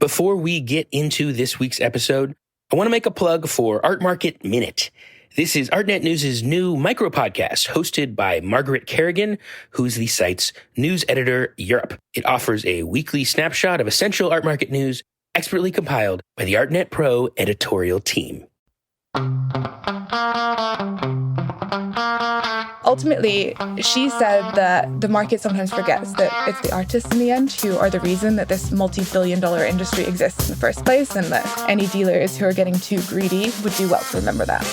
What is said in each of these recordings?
Before we get into this week's episode, I want to make a plug for Art Market Minute. This is Artnet News' new micro podcast hosted by Margaret Kerrigan, who's the site's news editor Europe. It offers a weekly snapshot of essential art market news expertly compiled by the Artnet Pro editorial team. Ultimately, she said that the market sometimes forgets that it's the artists in the end who are the reason that this multi-billion-dollar industry exists in the first place, and that any dealers who are getting too greedy would do well to remember that.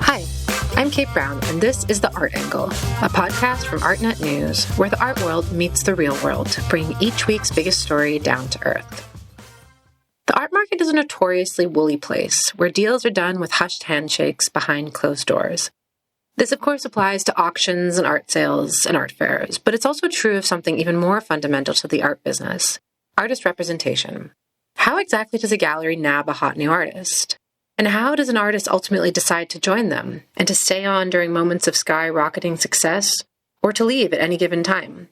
Hi, I'm Kate Brown, and this is The Art Angle, a podcast from Artnet News, where the art world meets the real world to bring each week's biggest story down to earth. The art market is a notoriously woolly place where deals are done with hushed handshakes behind closed doors. This, of course, applies to auctions and art sales and art fairs, but it's also true of something even more fundamental to the art business: artist representation. How exactly does a gallery nab a hot new artist? And how does an artist ultimately decide to join them and to stay on during moments of skyrocketing success, or to leave at any given time?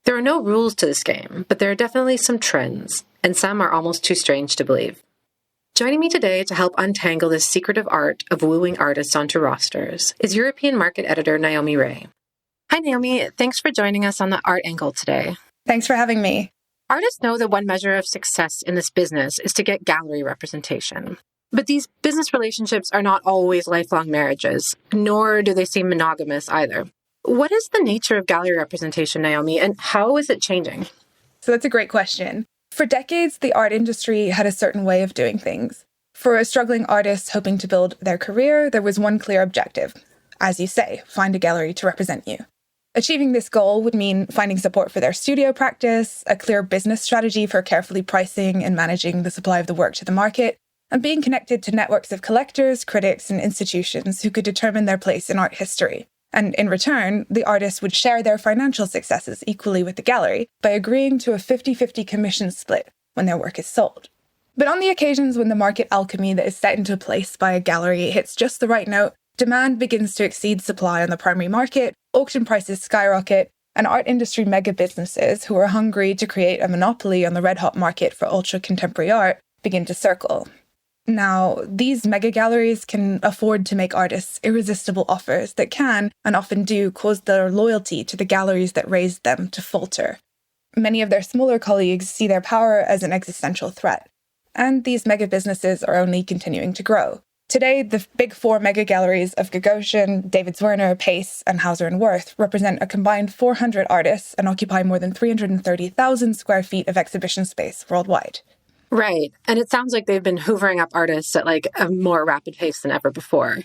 There are no rules to this game, but there are definitely some trends, and some are almost too strange to believe. Joining me today to help untangle this secretive art of wooing artists onto rosters is European market editor Naomi Ray. Hi, Naomi. Thanks for joining us on the Art Angle today. Thanks for having me. Artists know that one measure of success in this business is to get gallery representation. But these business relationships are not always lifelong marriages, nor do they seem monogamous either. What is the nature of gallery representation, Naomi, and how is it changing? So that's a great question. For decades, the art industry had a certain way of doing things. For a struggling artist hoping to build their career, there was one clear objective. As you say, find a gallery to represent you. Achieving this goal would mean finding support for their studio practice, a clear business strategy for carefully pricing and managing the supply of the work to the market, and being connected to networks of collectors, critics, and institutions who could determine their place in art history. And in return, the artists would share their financial successes equally with the gallery by agreeing to a 50-50 commission split when their work is sold. But on the occasions when the market alchemy that is set into place by a gallery hits just the right note, demand begins to exceed supply on the primary market, auction prices skyrocket, and art industry mega businesses who are hungry to create a monopoly on the red-hot market for ultra-contemporary art begin to circle. Now, these mega galleries can afford to make artists irresistible offers that can, and often do, cause their loyalty to the galleries that raised them to falter. Many of their smaller colleagues see their power as an existential threat, and these mega businesses are only continuing to grow. Today, the big four mega galleries of Gagosian, David Zwirner, Pace, and Hauser & Wirth represent a combined 400 artists and occupy more than 330,000 square feet of exhibition space worldwide. Right. And it sounds like they've been hoovering up artists at a more rapid pace than ever before.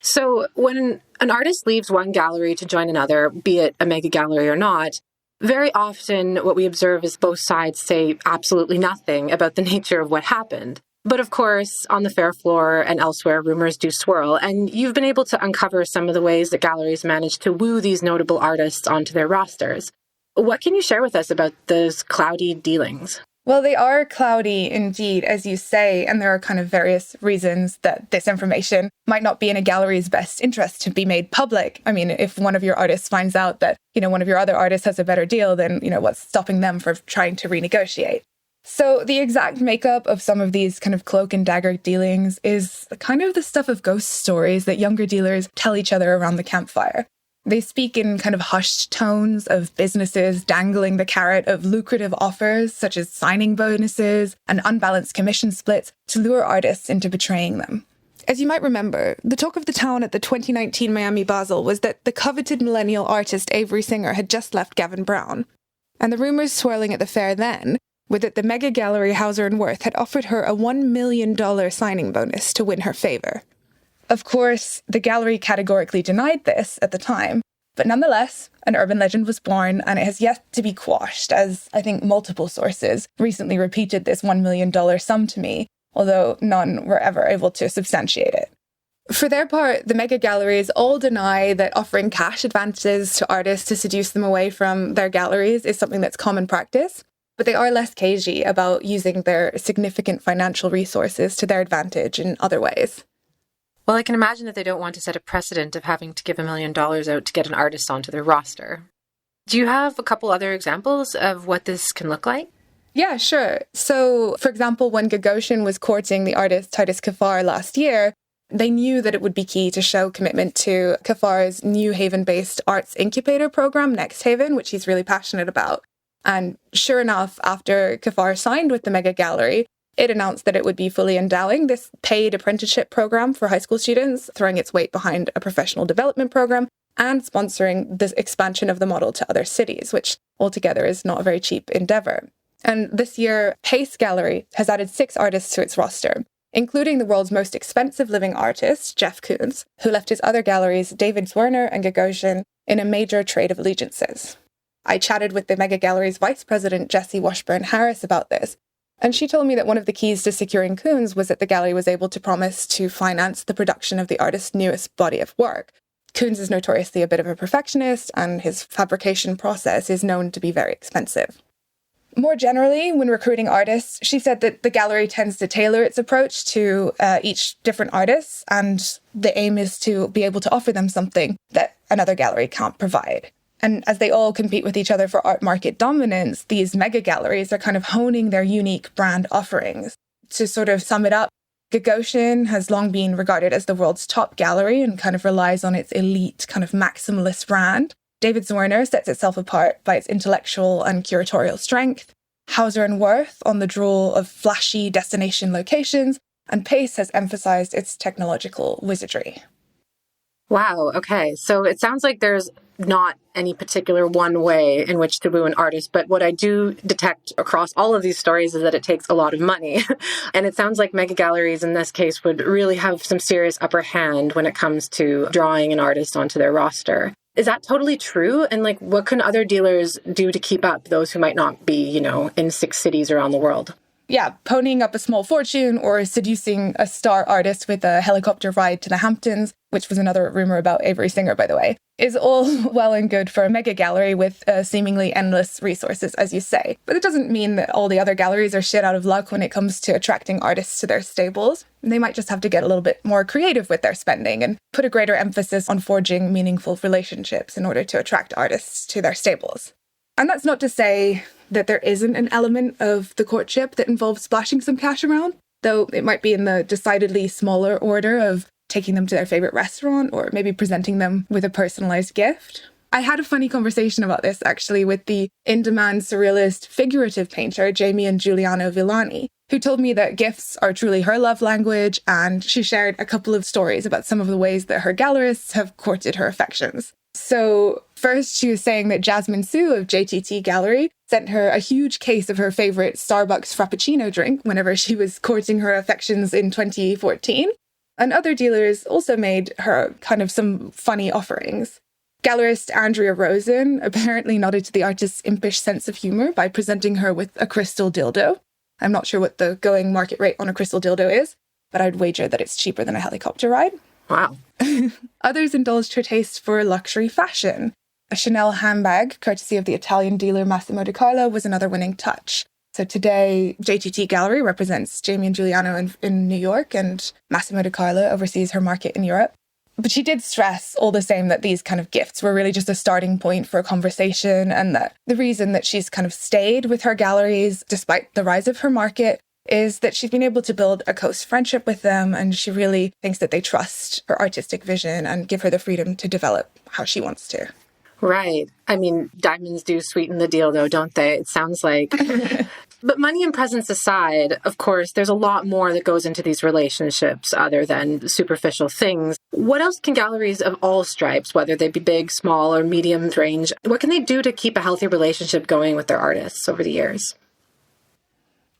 So when an artist leaves one gallery to join another, be it a mega gallery or not, very often what we observe is both sides say absolutely nothing about the nature of what happened. But of course, on the fair floor and elsewhere, rumors do swirl, and you've been able to uncover some of the ways that galleries manage to woo these notable artists onto their rosters. What can you share with us about those cloudy dealings? Well, they are cloudy indeed, as you say, and there are kind of various reasons that this information might not be in a gallery's best interest to be made public. I mean, if one of your artists finds out that, one of your other artists has a better deal, then, what's stopping them from trying to renegotiate? So the exact makeup of some of these kind of cloak and dagger dealings is kind of the stuff of ghost stories that younger dealers tell each other around the campfire. They speak in kind of hushed tones of businesses dangling the carrot of lucrative offers, such as signing bonuses and unbalanced commission splits, to lure artists into betraying them. As you might remember, the talk of the town at the 2019 Miami Basel was that the coveted millennial artist Avery Singer had just left Gavin Brown. And the rumors swirling at the fair then were that the mega gallery Hauser & Wirth had offered her a $1 million signing bonus to win her favor. Of course, the gallery categorically denied this at the time, but nonetheless, an urban legend was born, and it has yet to be quashed, as I think multiple sources recently repeated this $1 million sum to me, although none were ever able to substantiate it. For their part, the mega galleries all deny that offering cash advances to artists to seduce them away from their galleries is something that's common practice, but they are less cagey about using their significant financial resources to their advantage in other ways. Well, I can imagine that they don't want to set a precedent of having to give $1 million out to get an artist onto their roster. Do you have a couple other examples of what this can look like? Yeah, sure. So, for example, when Gagosian was courting the artist Titus Kaphar last year, they knew that it would be key to show commitment to Kaphar's New Haven-based arts incubator program, Next Haven, which he's really passionate about. And sure enough, after Kaphar signed with the Mega Gallery, it announced that it would be fully endowing this paid apprenticeship program for high school students, throwing its weight behind a professional development program and sponsoring the expansion of the model to other cities, which altogether is not a very cheap endeavor. And this year, Pace Gallery has added 6 artists to its roster, including the world's most expensive living artist, Jeff Koons, who left his other galleries, David Zwirner and Gagosian, in a major trade of allegiances. I chatted with the Mega Gallery's vice president, Jessie Washburn-Harris, about this, and she told me that one of the keys to securing Koons was that the gallery was able to promise to finance the production of the artist's newest body of work. Koons is notoriously a bit of a perfectionist, and his fabrication process is known to be very expensive. More generally, when recruiting artists, she said that the gallery tends to tailor its approach to each different artist, and the aim is to be able to offer them something that another gallery can't provide. And as they all compete with each other for art market dominance, these mega galleries are kind of honing their unique brand offerings. To sort of sum it up, Gagosian has long been regarded as the world's top gallery and kind of relies on its elite kind of maximalist brand. David Zwirner sets itself apart by its intellectual and curatorial strength. Hauser and Wirth on the draw of flashy destination locations, and Pace has emphasized its technological wizardry. Wow, okay. So it sounds like there's not any particular one way in which to woo an artist, but what I do detect across all of these stories is that it takes a lot of money. And it sounds like mega galleries in this case would really have some serious upper hand when it comes to drawing an artist onto their roster. Is that totally true? And what can other dealers do to keep up, those who might not be, in 6 cities around the world? Yeah, ponying up a small fortune or seducing a star artist with a helicopter ride to the Hamptons, which was another rumor about Avery Singer, by the way, is all well and good for a mega gallery with seemingly endless resources, as you say. But it doesn't mean that all the other galleries are shit out of luck when it comes to attracting artists to their stables. They might just have to get a little bit more creative with their spending and put a greater emphasis on forging meaningful relationships in order to attract artists to their stables. And that's not to say that there isn't an element of the courtship that involves splashing some cash around, though it might be in the decidedly smaller order of taking them to their favorite restaurant or maybe presenting them with a personalized gift. I had a funny conversation about this actually with the in-demand surrealist figurative painter Jamie and Giuliano Villani, who told me that gifts are truly her love language, and she shared a couple of stories about some of the ways that her gallerists have courted her affections. So first, she was saying that Jasmine Sue of JTT Gallery sent her a huge case of her favorite Starbucks Frappuccino drink whenever she was courting her affections in 2014. And other dealers also made her kind of some funny offerings. Gallerist Andrea Rosen apparently nodded to the artist's impish sense of humor by presenting her with a crystal dildo. I'm not sure what the going market rate on a crystal dildo is, but I'd wager that it's cheaper than a helicopter ride. Wow. Others indulged her taste for luxury fashion. A Chanel handbag, courtesy of the Italian dealer Massimo Di Carlo, was another winning touch. So today, JTT Gallery represents Jamie and Giuliano in New York, and Massimo Di Carlo oversees her market in Europe. But she did stress all the same that these kind of gifts were really just a starting point for a conversation, and that the reason that she's kind of stayed with her galleries despite the rise of her market is that she's been able to build a close friendship with them, and she really thinks that they trust her artistic vision and give her the freedom to develop how she wants to. Right. I mean, diamonds do sweeten the deal, though, don't they? It sounds like. But money and presence aside, of course, there's a lot more that goes into these relationships other than superficial things. What else can galleries of all stripes, whether they be big, small, or medium range, what can they do to keep a healthy relationship going with their artists over the years?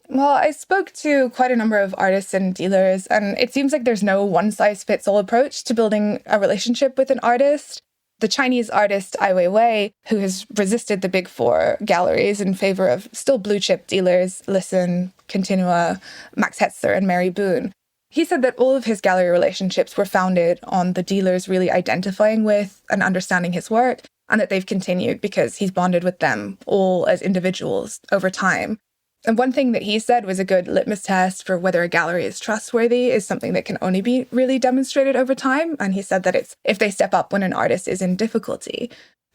Well, I spoke to quite a number of artists and dealers, and it seems like there's no one-size-fits-all approach to building a relationship with an artist. The Chinese artist Ai Weiwei, who has resisted the big four galleries in favor of still blue-chip dealers, Listen, Continua, Max Hetzer, and Mary Boone, he said that all of his gallery relationships were founded on the dealers really identifying with and understanding his work, and that they've continued because he's bonded with them all as individuals over time. And one thing that he said was a good litmus test for whether a gallery is trustworthy is something that can only be really demonstrated over time. And he said that it's if they step up when an artist is in difficulty.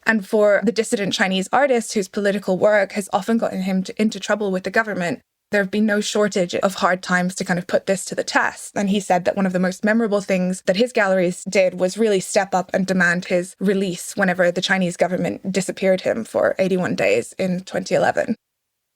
And for the dissident Chinese artist whose political work has often gotten him into trouble with the government, there have been no shortage of hard times to kind of put this to the test. And he said that one of the most memorable things that his galleries did was really step up and demand his release whenever the Chinese government disappeared him for 81 days in 2011.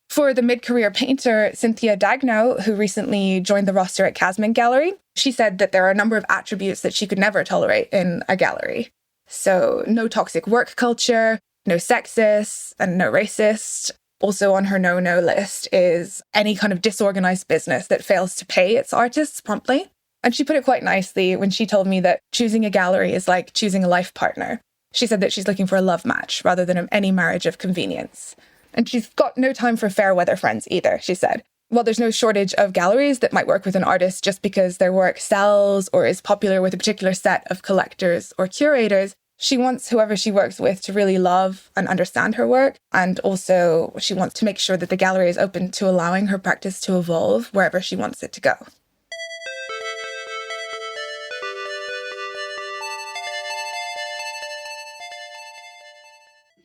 For the mid-career painter Cynthia Dagno, who recently joined the roster at Casman Gallery, she said that there are a number of attributes that she could never tolerate in a gallery. So no toxic work culture, no sexist, and no racist. Also on her no-no list is any kind of disorganized business that fails to pay its artists promptly. And she put it quite nicely when she told me that choosing a gallery is like choosing a life partner. She said that she's looking for a love match rather than any marriage of convenience. And she's got no time for fair weather friends either, she said. While there's no shortage of galleries that might work with an artist just because their work sells or is popular with a particular set of collectors or curators, she wants whoever she works with to really love and understand her work. And also she wants to make sure that the gallery is open to allowing her practice to evolve wherever she wants it to go.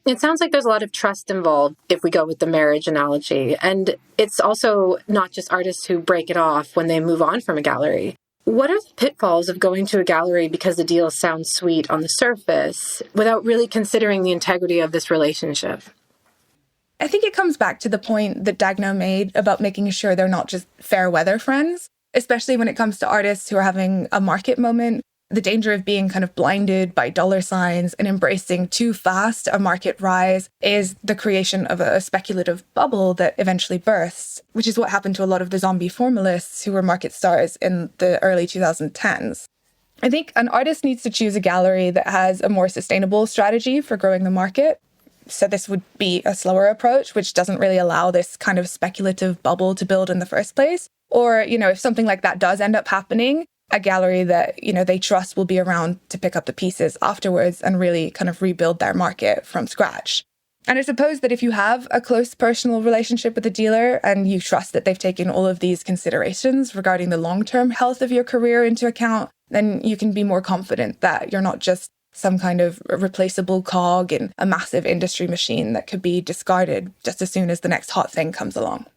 It sounds like there's a lot of trust involved if we go with the marriage analogy. And it's also not just artists who break it off when they move on from a gallery. What are the pitfalls of going to a gallery because the deal sounds sweet on the surface without really considering the integrity of this relationship? I think it comes back to the point that Dagno made about making sure they're not just fair weather friends, especially when it comes to artists who are having a market moment. The danger of being kind of blinded by dollar signs and embracing too fast a market rise is the creation of a speculative bubble that eventually bursts, which is what happened to a lot of the zombie formalists who were market stars in the early 2010s. I think an artist needs to choose a gallery that has a more sustainable strategy for growing the market. So this would be a slower approach, which doesn't really allow this kind of speculative bubble to build in the first place. Or, if something like that does end up happening, a gallery that, they trust will be around to pick up the pieces afterwards and really kind of rebuild their market from scratch. And I suppose that if you have a close personal relationship with a dealer and you trust that they've taken all of these considerations regarding the long-term health of your career into account, then you can be more confident that you're not just some kind of replaceable cog in a massive industry machine that could be discarded just as soon as the next hot thing comes along.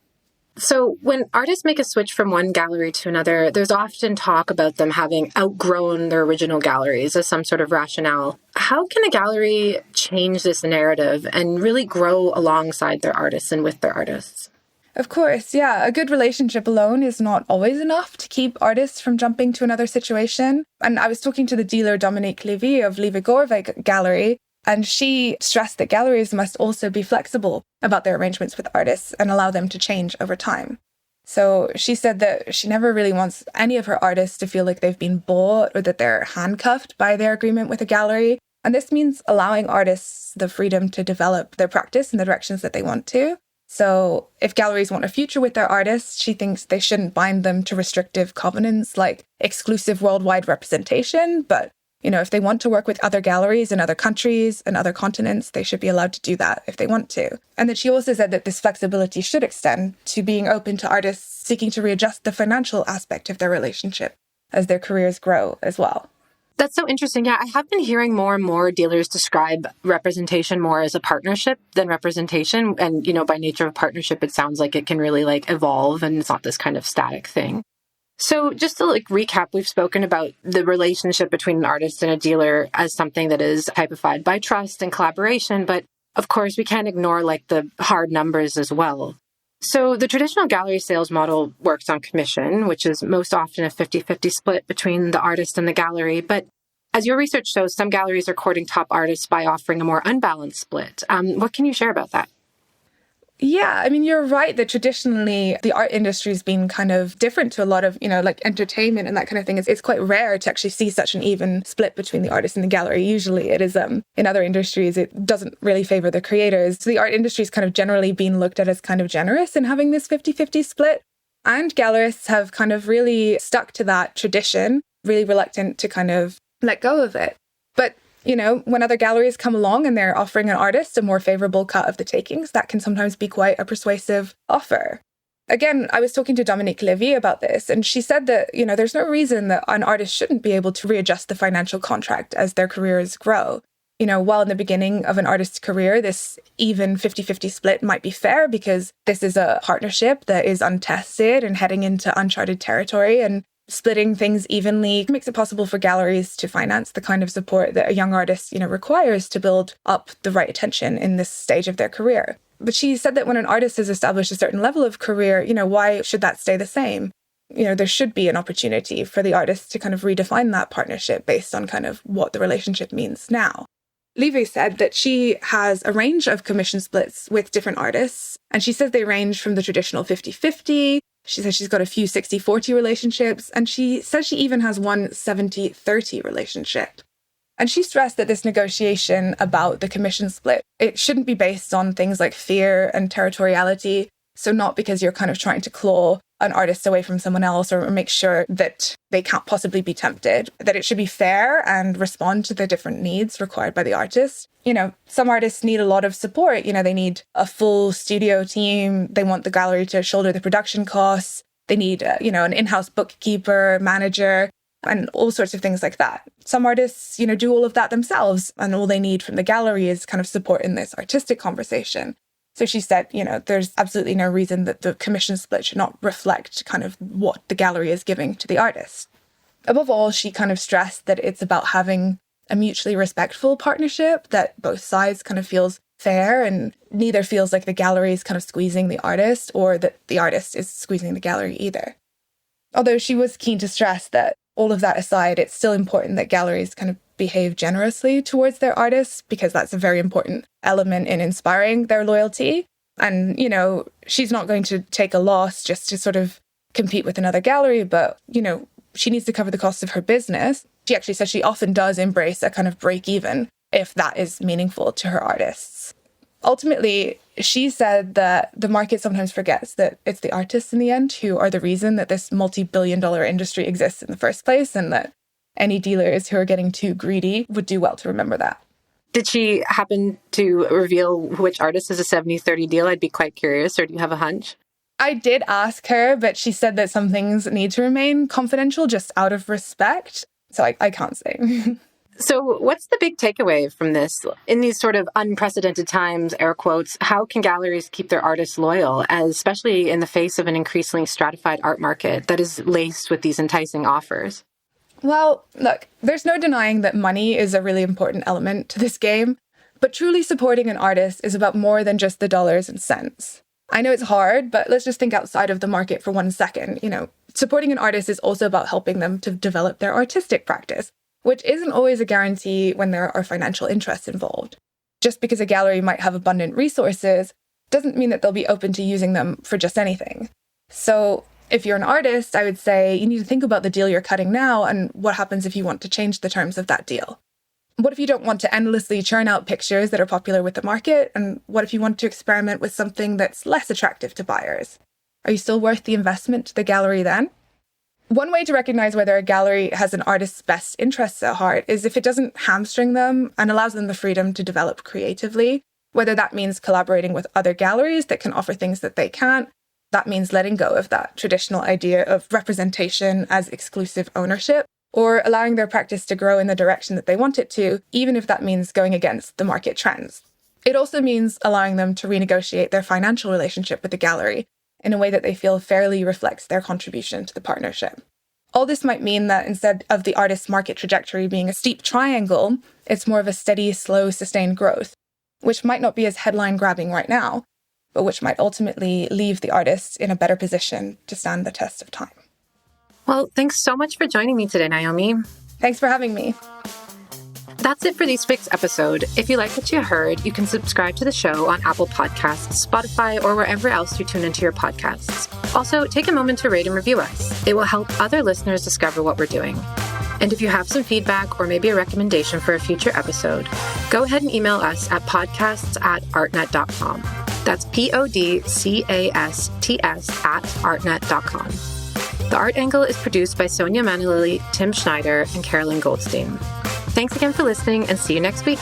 So when artists make a switch from one gallery to another, there's often talk about them having outgrown their original galleries as some sort of rationale. How can a gallery change this narrative and really grow alongside their artists and with their artists? Of course, yeah. A good relationship alone is not always enough to keep artists from jumping to another situation. And I was talking to the dealer Dominique Lévy of Lieve Gorve Gallery, and she stressed that galleries must also be flexible about their arrangements with artists and allow them to change over time. So she said that she never really wants any of her artists to feel like they've been bought or that they're handcuffed by their agreement with a gallery. And this means allowing artists the freedom to develop their practice in the directions that they want to. So if galleries want a future with their artists, she thinks they shouldn't bind them to restrictive covenants like exclusive worldwide representation, but if they want to work with other galleries in other countries and other continents, they should be allowed to do that if they want to. And then she also said that this flexibility should extend to being open to artists seeking to readjust the financial aspect of their relationship as their careers grow as well. That's so interesting. Yeah, I have been hearing more and more dealers describe representation more as a partnership than representation. And, by nature of partnership, it sounds like it can really evolve and it's not this kind of static thing. So just to recap, we've spoken about the relationship between an artist and a dealer as something that is typified by trust and collaboration. But of course, we can't ignore the hard numbers as well. So the traditional gallery sales model works on commission, which is most often a 50-50 split between the artist and the gallery. But as your research shows, some galleries are courting top artists by offering a more unbalanced split. What can you share about that? Yeah, you're right that traditionally the art industry has been kind of different to a lot of, entertainment and that kind of thing. It's quite rare to actually see such an even split between the artist and the gallery. Usually it is, in other industries, it doesn't really favor the creators. So the art industry is kind of generally being looked at as kind of generous in having this 50-50 split. And gallerists have kind of really stuck to that tradition, really reluctant to kind of let go of it. But when other galleries come along and they're offering an artist a more favorable cut of the takings, that can sometimes be quite a persuasive offer. Again, I was talking to Dominique Lévy about this, and she said that, there's no reason that an artist shouldn't be able to readjust the financial contract as their careers grow. While in the beginning of an artist's career, this even 50-50 split might be fair because this is a partnership that is untested and heading into uncharted territory, and splitting things evenly makes it possible for galleries to finance the kind of support that a young artist, requires to build up the right attention in this stage of their career. But she said that when an artist has established a certain level of career, why should that stay the same? There should be an opportunity for the artist to kind of redefine that partnership based on kind of what the relationship means now. Levy said that she has a range of commission splits with different artists, and she says they range from the traditional 50-50. She says she's got a few 60-40 relationships, and she says she even has one 70-30 relationship. And she stressed that this negotiation about the commission split, it shouldn't be based on things like fear and territoriality. So not because you're kind of trying to claw an artist away from someone else or make sure that they can't possibly be tempted, that it should be fair and respond to the different needs required by the artist. Some artists need a lot of support. They need a full studio team. They want the gallery to shoulder the production costs. They need, an in-house bookkeeper, manager, and all sorts of things like that. Some artists, do all of that themselves, and all they need from the gallery is kind of support in this artistic conversation. So she said, there's absolutely no reason that the commission split should not reflect kind of what the gallery is giving to the artist. Above all, she kind of stressed that it's about having a mutually respectful partnership, that both sides kind of feels fair and neither feels like the gallery is kind of squeezing the artist or that the artist is squeezing the gallery either. Although she was keen to stress that all of that aside, it's still important that galleries kind of behave generously towards their artists because that's a very important element in inspiring their loyalty. And, she's not going to take a loss just to sort of compete with another gallery, but, she needs to cover the cost of her business. She actually says she often does embrace a kind of break even if that is meaningful to her artists. Ultimately, she said that the market sometimes forgets that it's the artists in the end who are the reason that this multi-billion-dollar industry exists in the first place, and that any dealers who are getting too greedy would do well to remember that. Did she happen to reveal which artist is a 70-30 deal? I'd be quite curious, or do you have a hunch? I did ask her, but she said that some things need to remain confidential just out of respect. So I can't say. So what's the big takeaway from this? In these sort of unprecedented times, air quotes, how can galleries keep their artists loyal, especially in the face of an increasingly stratified art market that is laced with these enticing offers? Well, look, there's no denying that money is a really important element to this game, but truly supporting an artist is about more than just the dollars and cents. I know it's hard, but let's just think outside of the market for 1 second. Supporting an artist is also about helping them to develop their artistic practice, which isn't always a guarantee when there are financial interests involved. Just because a gallery might have abundant resources doesn't mean that they'll be open to using them for just anything. So if you're an artist, I would say you need to think about the deal you're cutting now and what happens if you want to change the terms of that deal. What if you don't want to endlessly churn out pictures that are popular with the market? And what if you want to experiment with something that's less attractive to buyers? Are you still worth the investment to the gallery then? One way to recognize whether a gallery has an artist's best interests at heart is if it doesn't hamstring them and allows them the freedom to develop creatively, whether that means collaborating with other galleries that can offer things that they can't. That means letting go of that traditional idea of representation as exclusive ownership, or allowing their practice to grow in the direction that they want it to, even if that means going against the market trends. It also means allowing them to renegotiate their financial relationship with the gallery in a way that they feel fairly reflects their contribution to the partnership. All this might mean that instead of the artist's market trajectory being a steep triangle, it's more of a steady, slow, sustained growth, which might not be as headline-grabbing right now, but which might ultimately leave the artist in a better position to stand the test of time. Well, thanks so much for joining me today, Naomi. Thanks for having me. That's it for this week's episode. If you like what you heard, you can subscribe to the show on Apple Podcasts, Spotify, or wherever else you tune into your podcasts. Also, take a moment to rate and review us. It will help other listeners discover what we're doing. And if you have some feedback or maybe a recommendation for a future episode, go ahead and email us at podcasts@artnet.com. That's podcasts@artnet.com. The Art Angle is produced by Sonia Manalili, Tim Schneider, and Carolyn Goldstein. Thanks again for listening, and see you next week.